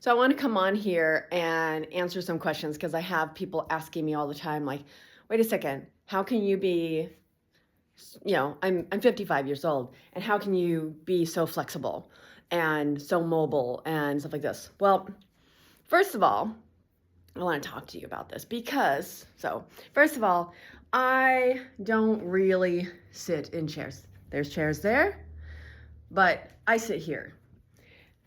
So I want to come on here and answer some questions because I have people asking me all the time, like, wait a second, how can you be, I'm 55 years old, and how can you be so flexible and so mobile and stuff like this? Well, first of all, I want to talk to you about this first of all, I don't really sit in chairs. There's chairs there, but I sit here.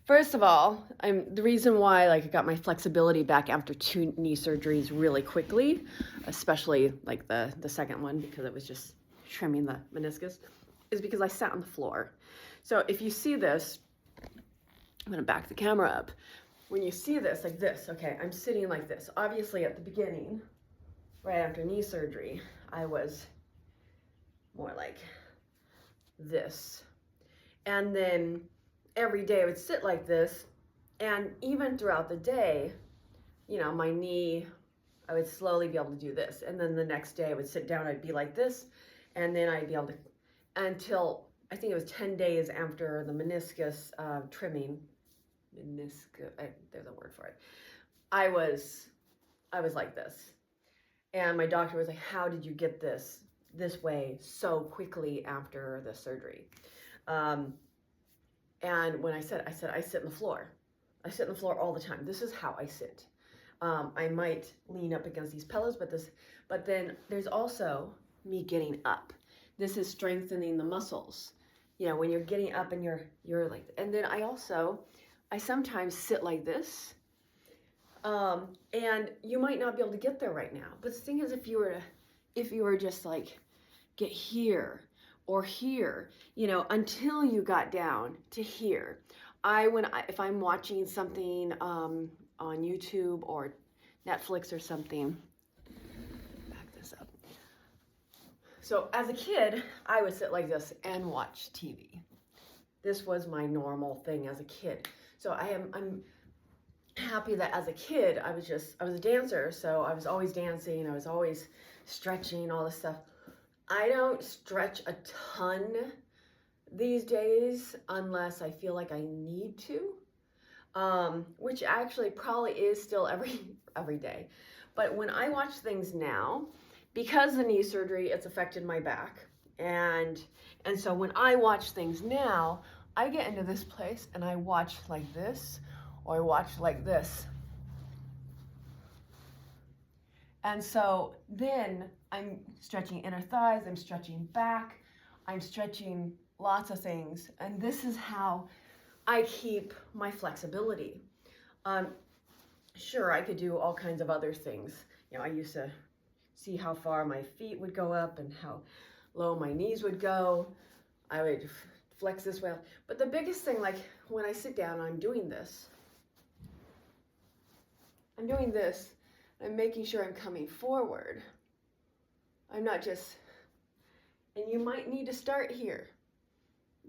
First of all, the reason why I got my flexibility back after 2 knee surgeries really quickly, especially the second one because it was just trimming the meniscus, is because I sat on the floor. So if you see this, I'm gonna back the camera up. When you see this like this, okay, I'm sitting like this. Obviously at the beginning, right after knee surgery, I was more like this. And then every day I would sit like this, and even throughout the day, my knee, I would slowly be able to do this, and then the next day I would sit down, I'd be like this, and then I'd be able to, until I think it was 10 days after the meniscus trimming, there's a word for it, I was like this, and my doctor was like, how did you get this way so quickly after the surgery? And when I sit in the floor. I sit in the floor all the time. This is how I sit. I might lean up against these pillows, but then there's also me getting up. This is strengthening the muscles. When you're getting up and you're like, and then I sometimes sit like this. And you might not be able to get there right now. But the thing is, if you were just like, get here, or here, until you got down to here. If I'm watching something on YouTube or Netflix or something, back this up. So as a kid, I would sit like this and watch TV. This was my normal thing as a kid. So I'm happy that as a kid, I was a dancer, so I was always dancing, I was always stretching, all this stuff. I don't stretch a ton these days unless I feel like I need to, which actually probably is still every day. But when I watch things now, because the knee surgery, it's affected my back, and so when I watch things now, I get into this place and I watch like this, or I watch like this. And so then I'm stretching inner thighs, I'm stretching back, I'm stretching lots of things. And this is how I keep my flexibility. Sure, I could do all kinds of other things. I used to see how far my feet would go up and how low my knees would go. I would flex this way. But the biggest thing, like when I sit down, I'm doing this. I'm making sure I'm coming forward. I'm not just, and you might need to start here.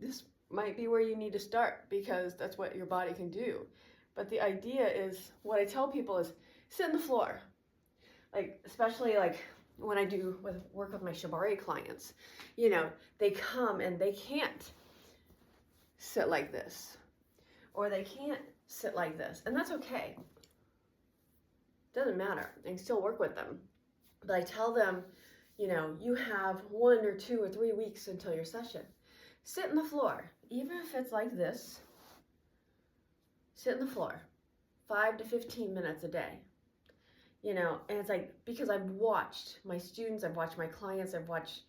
This might be where you need to start because that's what your body can do. But the idea is, what I tell people is, sit on the floor. Especially when I do work with my Shibari clients, they come and they can't sit like this, or they can't sit like this, and that's okay. Doesn't matter. I can still work with them. But I tell them, you have 1 or 2 or 3 weeks until your session. Sit on the floor, even if it's like this. Sit on the floor, 5 to 15 minutes a day. And it's like, because I've watched my students, I've watched my clients, I've watched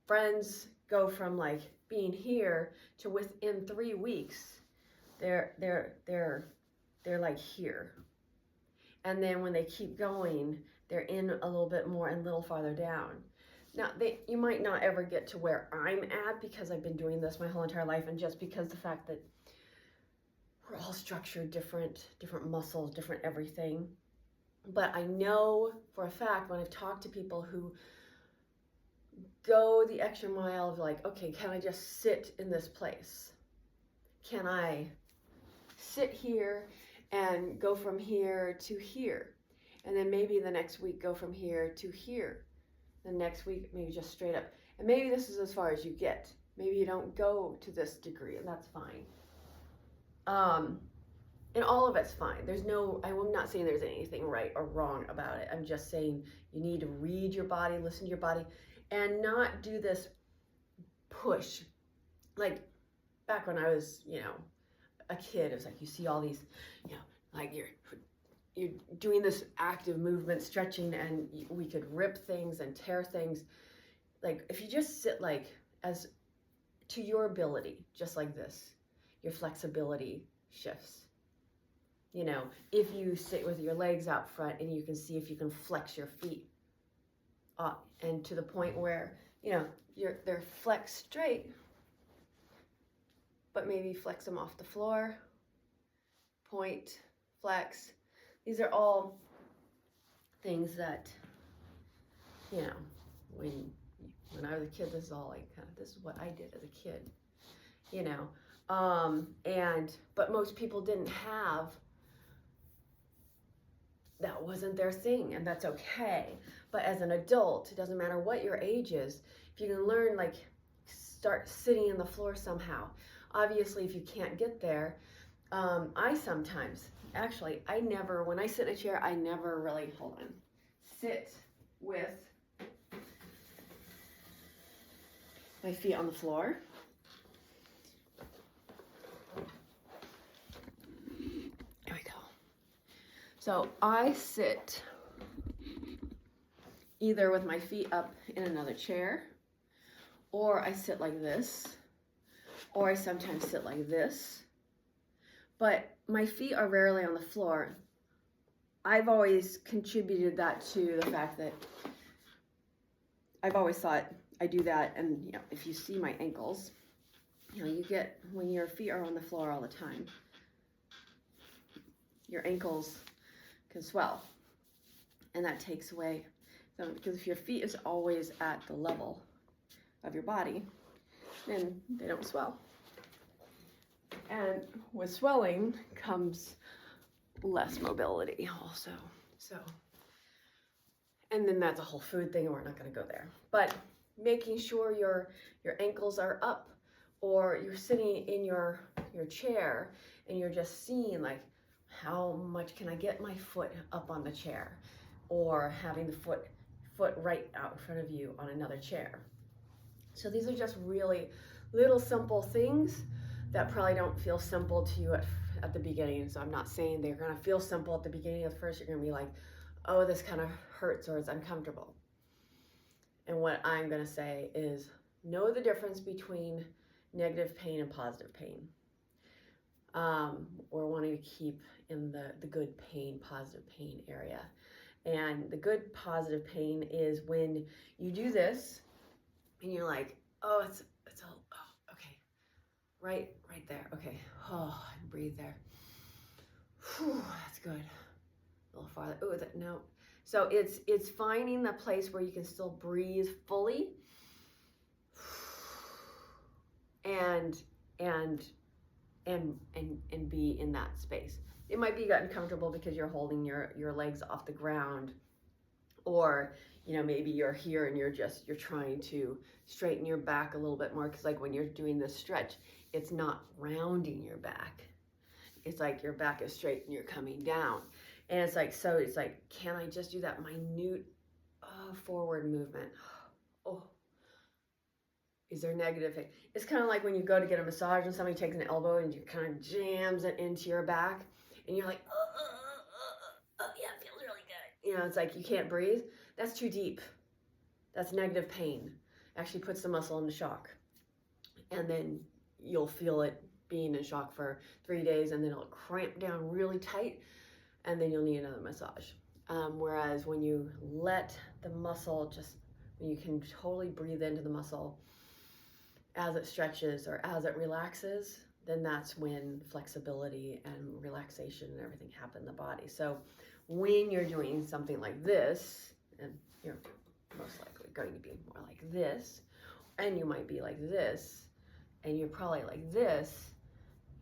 friends go from being here to within 3 weeks, they're like here. And then when they keep going, they're in a little bit more and a little farther down. Now, you might not ever get to where I'm at because I've been doing this my whole entire life, and just because the fact that we're all structured different muscles, different everything. But I know for a fact when I've talked to people who go the extra mile of okay, can I just sit in this place? Can I sit here and go from here to here? And then maybe the next week go from here to here. The next week maybe just straight up. And maybe this is as far as you get. Maybe you don't go to this degree, and that's fine. And all of it's fine. I'm not saying there's anything right or wrong about it. I'm just saying you need to read your body, listen to your body, and not do this push. Like back when I was, a kid, it was like you see all these, like you're doing this active movement, stretching, and we could rip things and tear things. Like if you just sit like as to your ability, just like this, your flexibility shifts. If you sit with your legs out front and you can see if you can flex your feet up and to the point where, they're flexed straight, but maybe flex them off the floor, point, flex. These are all things that, when I was a kid, this is all this is what I did as a kid, but most people didn't have, that wasn't their thing, and that's okay. But as an adult, it doesn't matter what your age is, if you can learn, start sitting on the floor somehow. Obviously, if you can't get there, I sometimes, actually, when I sit in a chair, I never really, sit with my feet on the floor. There we go. So I sit either with my feet up in another chair, or I sit like this, or I sometimes sit like this, but my feet are rarely on the floor. I've always contributed that to the fact that I've always thought I do that, and if you see my ankles, you get, when your feet are on the floor all the time, your ankles can swell, and that takes away, because if your feet is always at the level of your body, then they don't swell. And with swelling comes less mobility also. So, and then that's a whole food thing, and we're not going to go there. But making sure your ankles are up, or you're sitting in your chair and you're just seeing how much can I get my foot up on the chair, or having the foot right out in front of you on another chair. So these are just really little simple things that probably don't feel simple to you at the beginning. So I'm not saying they're going to feel simple at the beginning. At first you're going to be like, oh, this kind of hurts or it's uncomfortable. And what I'm going to say is know the difference between negative pain and positive pain. We're wanting to keep in the good pain, positive pain area. And the good positive pain is when you do this and you're like, oh, it's all, oh, okay. Right there. Okay. Oh, and breathe there. Whew, that's good. A little farther. Oh, no. So it's finding the place where you can still breathe fully and be in that space. It might be gotten comfortable because you're holding your legs off the ground, or maybe you're here and you're trying to straighten your back a little bit more, because when you're doing this stretch, it's not rounding your back. It's like your back is straight and you're coming down. And it's can I just do that minute forward movement? Oh, is there negative thing? It's kind of like when you go to get a massage and somebody takes an elbow and you kind of jams it into your back, and you're like, oh yeah, it feels really good. It's like you can't breathe. That's too deep. That's negative pain. Actually puts the muscle into shock. And then you'll feel it being in shock for 3 days, and then it'll cramp down really tight, and then you'll need another massage. Whereas when you let the muscle when you can totally breathe into the muscle as it stretches or as it relaxes, then that's when flexibility and relaxation and everything happen in the body. So when you're doing something like this, and you're most likely going to be more like this, and you might be like this, and you're probably like this,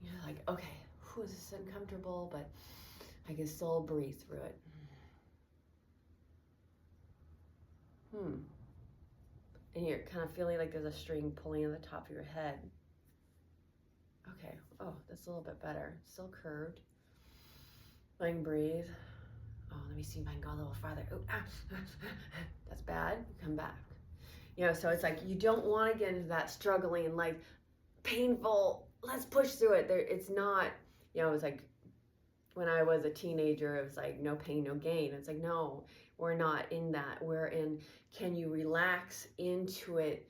you're like, okay, this is uncomfortable, but I can still breathe through it. And you're kind of feeling like there's a string pulling on the top of your head. Okay, oh, that's a little bit better. Still curved. Go ahead and breathe. Oh, let me see if I can go a little farther. Ooh, that's bad. Come back. So it's like you don't want to get into that struggling, like painful, let's push through it. It's not, it was like when I was a teenager, it was like no pain, no gain. It's like, no, we're not in that. We're in, can you relax into it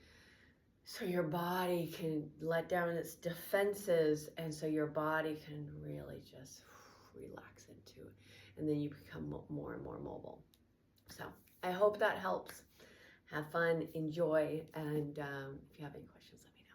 so your body can let down its defenses and so your body can really just relax into it. And then you become more and more mobile. So I hope that helps. Have fun, enjoy, and if you have any questions,